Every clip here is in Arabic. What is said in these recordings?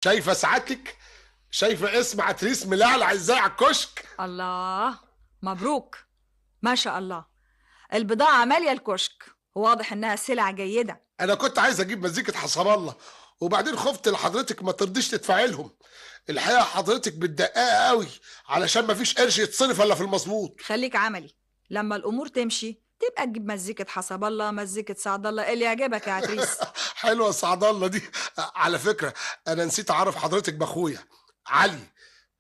شايفه سعادتك؟ شايفه اسم عتريس ملعلع ازاي على الكشك؟ الله، مبروك، ما شاء الله. البضاعة مالية الكشك، واضح انها سلع جيدة. انا كنت عايز اجيب مزيكة حسب الله، وبعدين خفت لحضرتك ما ترضيش تدفعي لهم. الحقيقه حضرتك بتدققي قوي علشان ما فيش قرش يتصرف الا في المظبوط. خليك عملي، لما الامور تمشي تبقى تجيب مزيكة حسب الله، مزيكة سعد الله، اللي يعجبك يا عتريس. حلوه سعد الله دي. على فكره، انا نسيت اعرف حضرتك باخويا علي،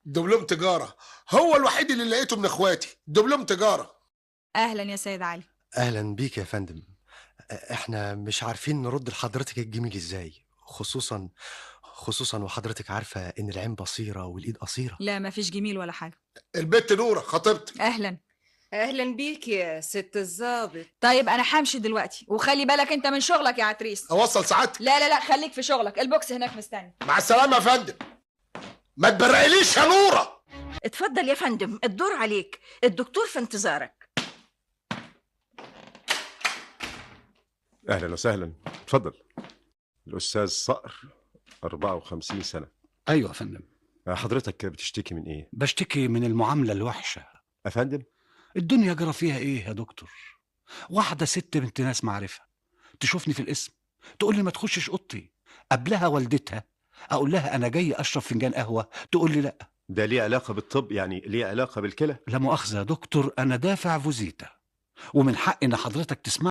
دبلوم تجاره. هو الوحيد اللي لقيته من اخواتي دبلوم تجاره. اهلا يا سيد علي. اهلا بيك يا فندم. احنا مش عارفين نرد لحضرتك الجميل ازاي، خصوصا وحضرتك عارفة ان العين بصيرة والايد قصيرة. لا، ما فيش جميل ولا حاجة. البت نوره خطيبتي. اهلا. اهلا بيك يا ست الظابط. طيب انا همشي دلوقتي، وخلي بالك انت من شغلك يا عتريس. اوصل سعادتك. لا لا لا، خليك في شغلك، البوكس هناك مستني. مع السلامه يا فندم. ما تبرقليش يا نوره. اتفضل يا فندم، الدور عليك، الدكتور في انتظارك. اهلا وسهلا، اتفضل. الاستاذ صقر، 54 سنه. ايوه يا فندم. حضرتك بتشتكي من ايه؟ بشتكي من المعامله الوحشه. افندم؟ الدنيا جرى فيها ايه يا دكتور؟ واحده ست بنت ناس معرفه تشوفني في القسم تقول لي ما تخشش اوضتي، قبلها والدتها اقول لها انا جاي اشرب فنجان قهوه تقول لي لا. ده ليه علاقه بالطب؟ يعني ليه علاقه بالكلى؟ لا مؤاخذه يا دكتور، انا دافع فوزيتا ومن حق ان حضرتك تسمع